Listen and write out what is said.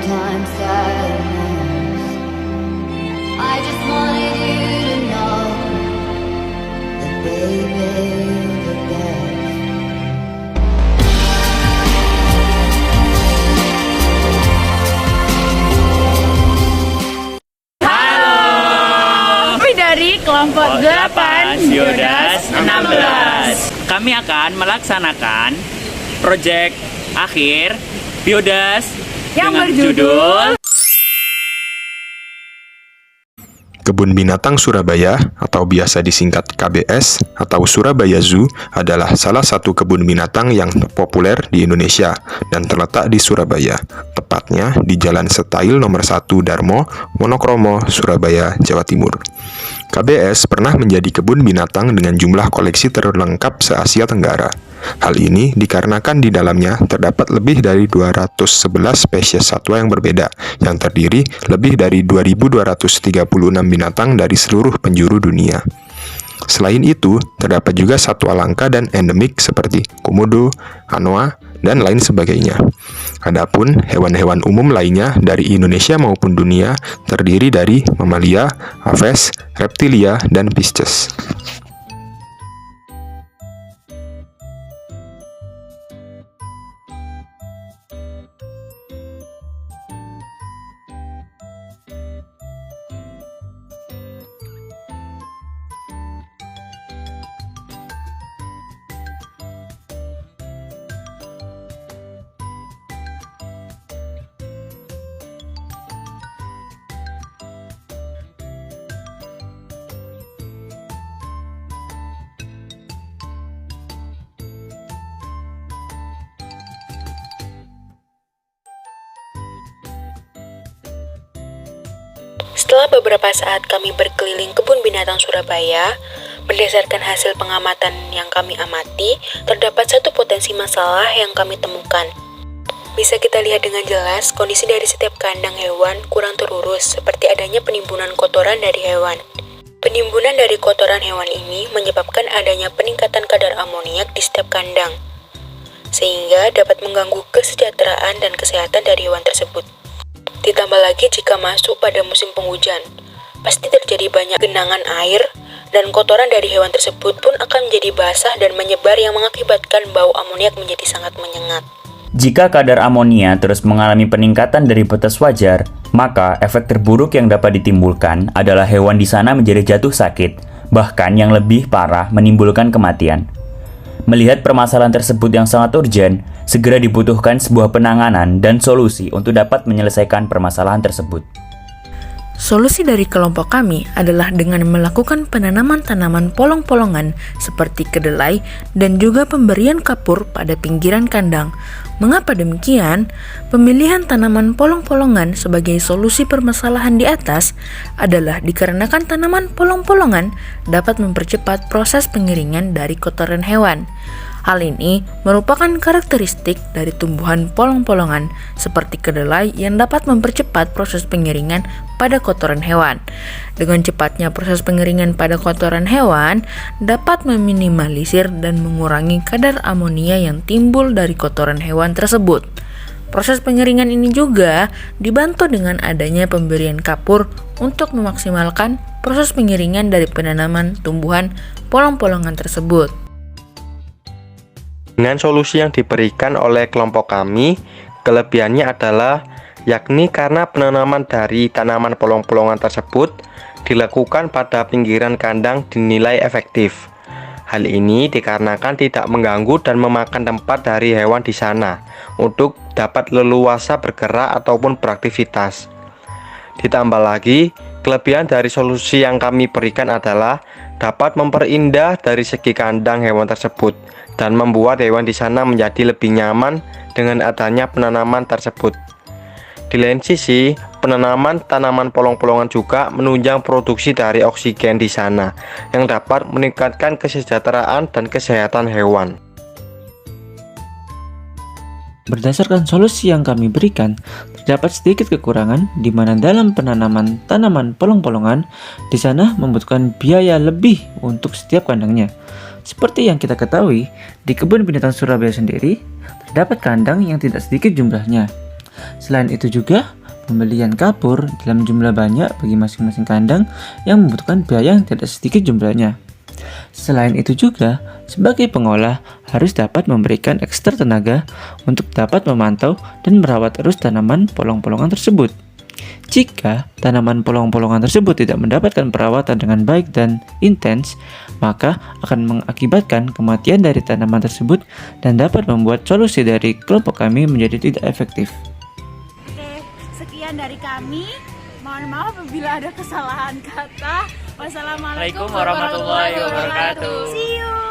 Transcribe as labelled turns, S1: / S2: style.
S1: sometimes sadness. I just wanted you to know that baby, you're the best.
S2: Kami dari kelompok 8 Biodas 16.
S3: Kami akan melaksanakan proyek akhir Biodas
S2: Yang
S3: dengan
S2: berjudul
S4: Kebun Binatang Surabaya atau biasa disingkat KBS atau Surabaya Zoo adalah salah satu kebun binatang yang populer di Indonesia dan terletak di Surabaya, tepatnya di Jalan Setail nomor 1 Darmo, Monokromo, Surabaya, Jawa Timur. KBS pernah menjadi kebun binatang dengan jumlah koleksi terlengkap se-Asia Tenggara. Hal ini dikarenakan di dalamnya terdapat lebih dari 211 spesies satwa yang berbeda, yang terdiri lebih dari 2.236 binatang dari seluruh penjuru dunia. Selain itu, terdapat juga satwa langka dan endemik seperti komodo, anoa, dan lain sebagainya. Adapun hewan-hewan umum lainnya dari Indonesia maupun dunia terdiri dari mamalia, aves, reptilia, dan pisces.
S5: Setelah beberapa saat kami berkeliling kebun binatang Surabaya, berdasarkan hasil pengamatan yang kami amati, terdapat satu potensi masalah yang kami temukan. Bisa kita lihat dengan jelas, kondisi dari setiap kandang hewan kurang terurus, seperti adanya penimbunan kotoran dari hewan. Penimbunan dari kotoran hewan ini menyebabkan adanya peningkatan kadar amoniak di setiap kandang, sehingga dapat mengganggu kesejahteraan dan kesehatan dari hewan tersebut. Ditambah lagi jika masuk pada musim penghujan, pasti terjadi banyak genangan air dan kotoran dari hewan tersebut pun akan menjadi basah dan menyebar yang mengakibatkan bau amoniak menjadi sangat menyengat.
S3: Jika kadar amonia terus mengalami peningkatan dari batas wajar, maka efek terburuk yang dapat ditimbulkan adalah hewan di sana menjadi jatuh sakit, bahkan yang lebih parah menimbulkan kematian. Melihat permasalahan tersebut yang sangat urgent, segera dibutuhkan sebuah penanganan dan solusi untuk dapat menyelesaikan permasalahan tersebut.
S5: Solusi dari kelompok kami adalah dengan melakukan penanaman tanaman polong-polongan seperti kedelai dan juga pemberian kapur pada pinggiran kandang. Mengapa demikian? Pemilihan tanaman polong-polongan sebagai solusi permasalahan di atas adalah dikarenakan tanaman polong-polongan dapat mempercepat proses pengiringan dari kotoran hewan. Hal ini merupakan karakteristik dari tumbuhan polong-polongan seperti kedelai yang dapat mempercepat proses pengiringan pada kotoran hewan. Dengan cepatnya proses pengiringan pada kotoran hewan dapat meminimalisir dan mengurangi kadar amonia yang timbul dari kotoran hewan tersebut. Proses pengiringan ini juga dibantu dengan adanya pemberian kapur untuk memaksimalkan proses pengiringan dari penanaman tumbuhan polong-polongan tersebut.
S6: Dengan solusi yang diberikan oleh kelompok kami, kelebihannya adalah yakni karena penanaman dari tanaman polong-polongan tersebut dilakukan pada pinggiran kandang dinilai efektif. Hal ini dikarenakan tidak mengganggu dan memakan tempat dari hewan di sana untuk dapat leluasa bergerak ataupun beraktivitas. Ditambah lagi, kelebihan dari solusi yang kami berikan adalah dapat memperindah dari segi kandang hewan tersebut dan membuat hewan di sana menjadi lebih nyaman dengan adanya penanaman tersebut. Di lain sisi, penanaman tanaman polong-polongan juga menunjang produksi dari oksigen di sana yang dapat meningkatkan kesejahteraan dan kesehatan hewan.
S7: Berdasarkan solusi yang kami berikan, terdapat sedikit kekurangan di mana dalam penanaman tanaman polong-polongan di sana membutuhkan biaya lebih untuk setiap kandangnya. Seperti yang kita ketahui, di kebun binatang Surabaya sendiri terdapat kandang yang tidak sedikit jumlahnya. Selain itu juga, pembelian kapur dalam jumlah banyak bagi masing-masing kandang yang membutuhkan biaya yang tidak sedikit jumlahnya. Selain itu juga, sebagai pengolah harus dapat memberikan ekstra tenaga untuk dapat memantau dan merawat terus tanaman polong-polongan tersebut. Jika tanaman polong-polongan tersebut tidak mendapatkan perawatan dengan baik dan intens, maka akan mengakibatkan kematian dari tanaman tersebut dan dapat membuat solusi dari kelompok kami menjadi tidak efektif.
S2: Oke, sekian dari kami. Mohon maaf apabila ada kesalahan kata. Wassalamualaikum warahmatullahi wabarakatuh. See you.